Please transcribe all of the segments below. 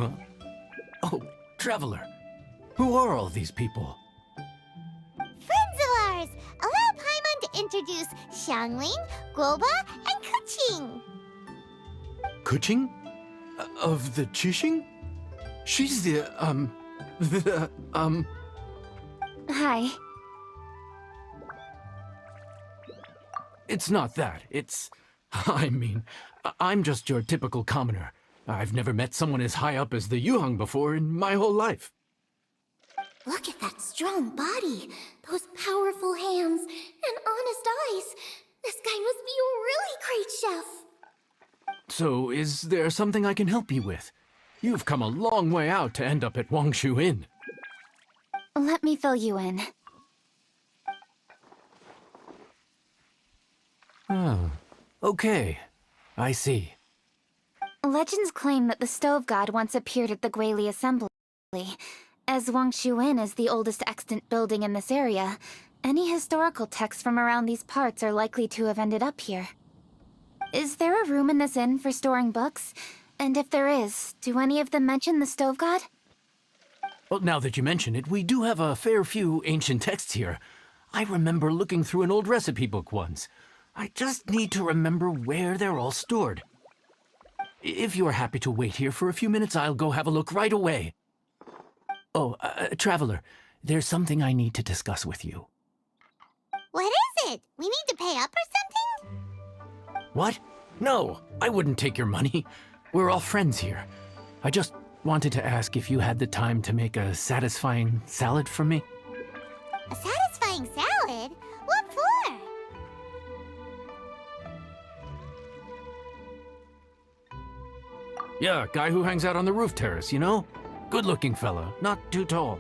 Huh? Oh, Traveler. Who are all these people? Friends of ours! Allow Paimon to introduce Xiangling, Guoba, and Kuqing. Kuqing? Of the Qixing? She's Hi. It's not that. I mean, I'm just your typical commoner. I've never met someone as high up as the Yuheng before in my whole life. Look at that strong body, those powerful hands, and honest eyes. This guy must be a really great chef. So, is there something I can help you with? You've come a long way out to end up at Wangshu Inn. Let me fill you in. Oh, okay. I see. Legends claim that the Stove God once appeared at the Guili Assembly. As Wangshu Inn is the oldest extant building in this area, any historical texts from around these parts are likely to have ended up here. Is there a room in this inn for storing books? And if there is, do any of them mention the Stove God? Well, now that you mention it, we do have a fair few ancient texts here. I remember looking through an old recipe book once. I just need to remember where they're all stored. If you're happy to wait here for a few minutes, I'll go have a look right away. Oh, Traveler, there's something I need to discuss with you. What is it? We need to pay up or something? What? No, I wouldn't take your money. We're all friends here. I just wanted to ask if you had the time to make a satisfying salad for me. A satisfying salad? What for? Yeah, guy who hangs out on the roof terrace, you know? Good-looking fella, not too tall.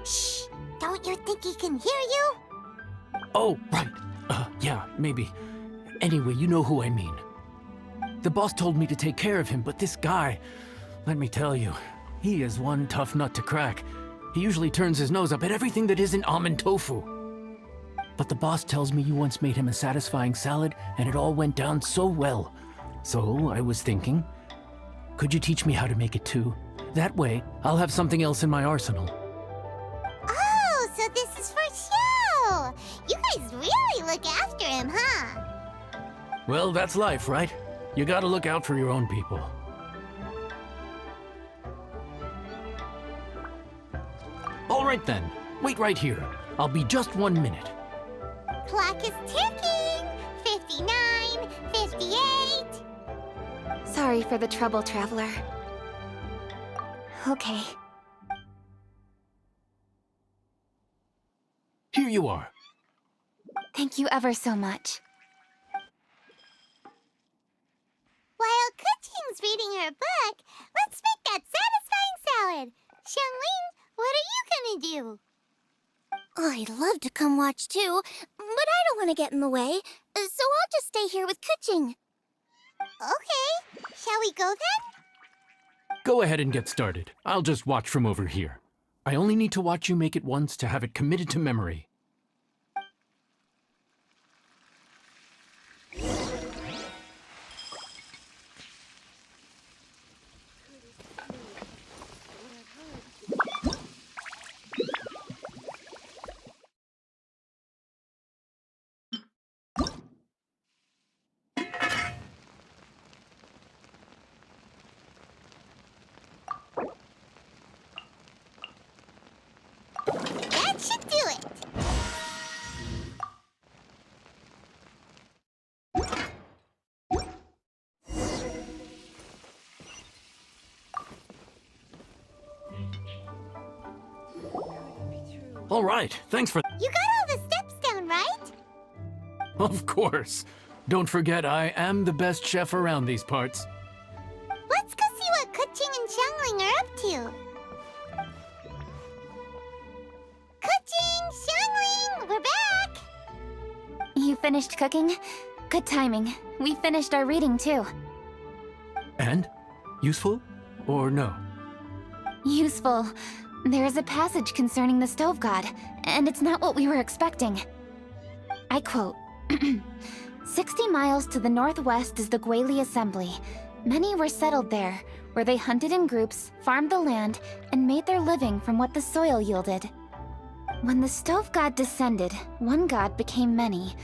Shh! Don't you think he can hear you? Oh, right. Yeah, maybe. Anyway, you know who I mean. The boss told me to take care of him, but this guy, let me tell you, he is one tough nut to crack. He usually turns his nose up at everything that isn't almond tofu. But the boss tells me you once made him a satisfying salad, and it all went down so well. So I was thinking, could you teach me how to make it too? That way, I'll have something else in my arsenal. Oh, so this is for show! You guys really look after him, huh? Well, that's life, right? You gotta look out for your own people. All right then, wait right here. I'll be just 1 minute. Clock is ticking! 59, 58... Sorry for the trouble, Traveler. Okay. Here you are. Thank you ever so much. While Kuqing's reading her book, let's make that satisfying salad! Xiangling, what are you gonna do? I'd love to come watch too, but I don't want to get in the way, so I'll just stay here with Kuqing. Okay, shall we go then? Go ahead and get started. I'll just watch from over here. I only need to watch you make it once to have it committed to memory. That should do it! All right, thanks for... You got all the steps down, right? Of course. Don't forget, I am the best chef around these parts. Let's go see what Kuqing and Xiangling are up to. Kuqing, Xiangling, we're back! You finished cooking? Good timing. We finished our reading too. And? Useful? Or no? Useful. There is a passage concerning the Stove God, and it's not what we were expecting. I quote, 60 miles to the northwest is the Guili Assembly. Many were settled there, where they hunted in groups, farmed the land, and made their living from what the soil yielded. When the stove god descended, one god became many,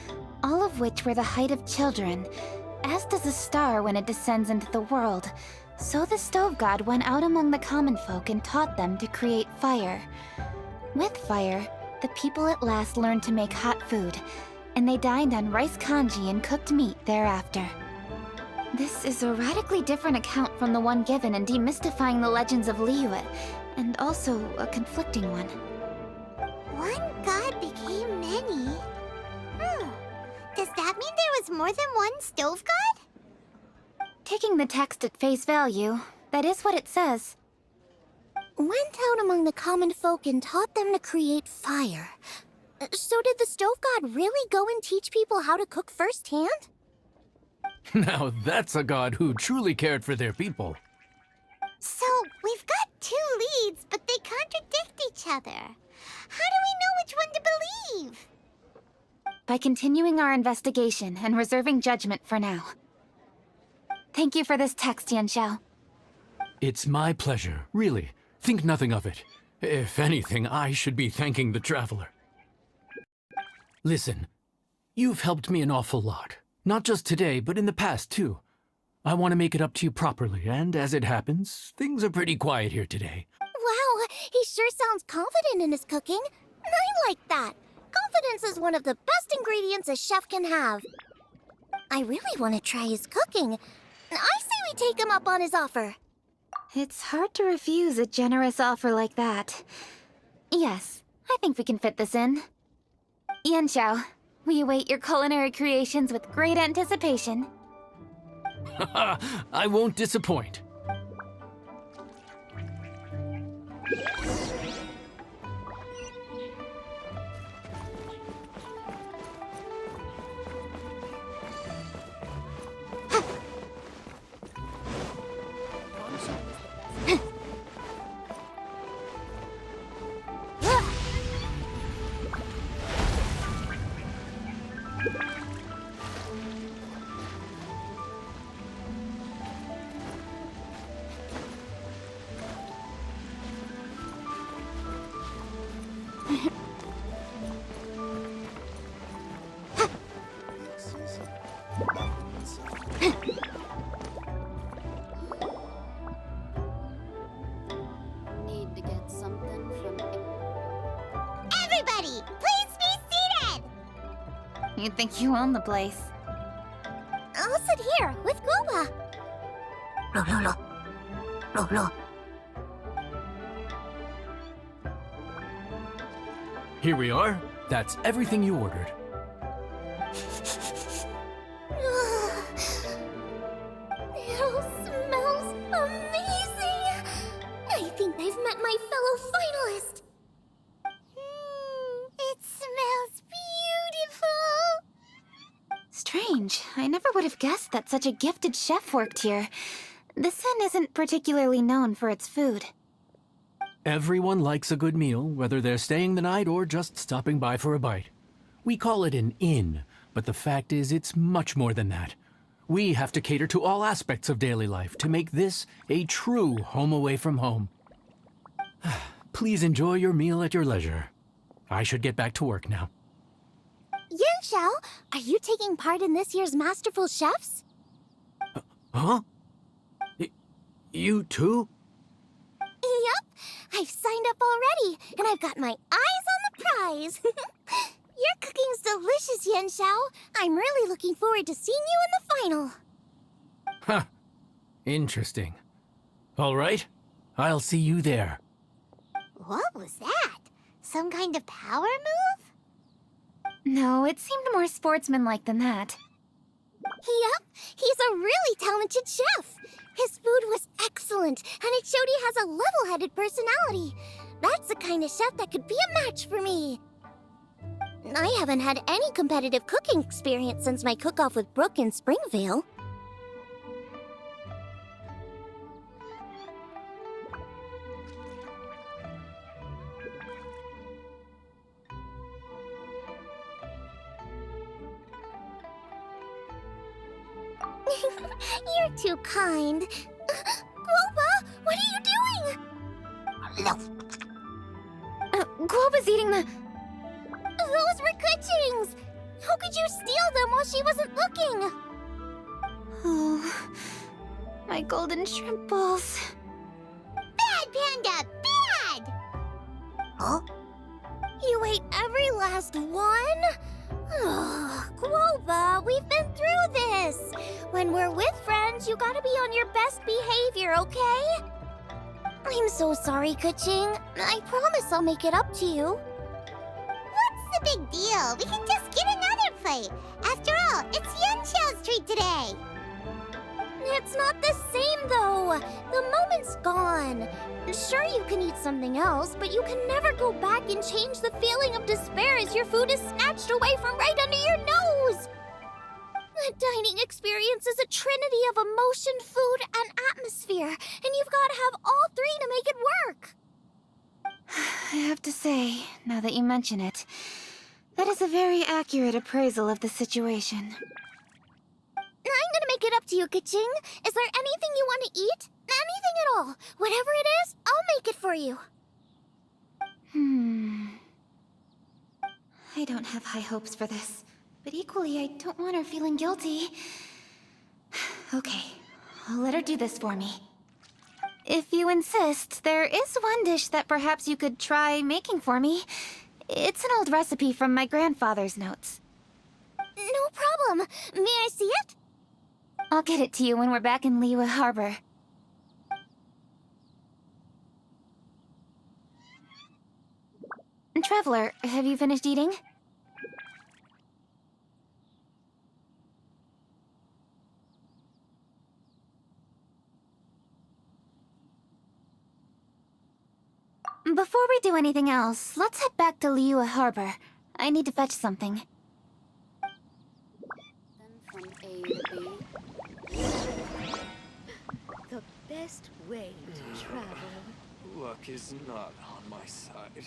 all of which were the height of children. As does a star when it descends into the world, so the stove god went out among the common folk and taught them to create fire. With fire, the people at last learned to make hot food, and they dined on rice congee and cooked meat thereafter. This is a radically different account from the one given in Demystifying the Legends of Liyue, and also a conflicting one. One god became many? Does that mean there was more than one stove god? Taking the text at face value, that is what it says. Went out among the common folk and taught them to create fire. So did the stove god really go and teach people how to cook firsthand? Now that's a god who truly cared for their people. So, we've got two leads, but they contradict each other. How do we know which one to believe? By continuing our investigation and reserving judgment for now. Thank you for this text, Yanxiao. It's my pleasure, really. Think nothing of it. If anything, I should be thanking the traveler. Listen, you've helped me an awful lot. Not just today, but in the past, too. I want to make it up to you properly, and as it happens, things are pretty quiet here today. Wow, he sure sounds confident in his cooking. I like that. Confidence is one of the best ingredients a chef can have. I really want to try his cooking. I say we take him up on his offer. It's hard to refuse a generous offer like that. Yes, I think we can fit this in. Yanxiao, we await your culinary creations with great anticipation. I won't disappoint. Need to get something from... Everybody, please be seated! You'd think you own the place. I'll sit here with Guoba. Here we are. That's everything you ordered. It all smells amazing! I think I've met my fellow finalist. It smells beautiful. Strange. I never would have guessed that such a gifted chef worked here. This inn isn't particularly known for its food. Everyone likes a good meal, whether they're staying the night or just stopping by for a bite. We call it an inn, but the fact is it's much more than that. We have to cater to all aspects of daily life to make this a true home away from home. Please enjoy your meal at your leisure. I should get back to work now. Yanxiao, are you taking part in this year's Masterful Chefs? Huh? You too? Yep, I've signed up already, and I've got my eyes on the prize. Your cooking's delicious, Yanxiao. I'm really looking forward to seeing you in the final. Huh. Interesting. All right. I'll see you there. What was that? Some kind of power move? No, it seemed more sportsmanlike than that. Yep, he's a really talented chef. His food was excellent, and it showed he has a level-headed personality. That's the kind of chef that could be a match for me. I haven't had any competitive cooking experience since my cook-off with Brooke in Springvale. You're too kind. Guoba! Guo was eating the... Those were Kuching's! How could you steal them while she wasn't looking? Oh, my golden shrimp balls. Bad, Panda! Bad! Huh? You ate every last one? Ugh, Guoba, we've been through this. When we're with friends, you gotta be on your best behavior, okay? I'm so sorry, Kuching. I promise I'll make it up to you. What's the big deal? We can just get another plate. After all, it's Yunshao's treat today. It's not the same, though. The moment's gone. Sure, you can eat something else, but you can never go back and change the feeling of despair as your food is snatched away from right under your nose. The dining experience is a trinity of emotion, food, and atmosphere, and you've got to have all three to make it work. I have to say, now that you mention it, that is a very accurate appraisal of the situation. I'm gonna make it up to you, Kaching. Is there anything you want to eat? Anything at all. Whatever it is, I'll make it for you. I don't have high hopes for this, but equally I don't want her feeling guilty. Okay, I'll let her do this for me. If you insist, there is one dish that perhaps you could try making for me. It's an old recipe from my grandfather's notes. No problem. May I see it? I'll get it to you when we're back in Liyue Harbor. Traveler, have you finished eating? Before we do anything else, let's head back to Liyue Harbor. I need to fetch something. From A to B. The best way to travel. Luck is not on my side.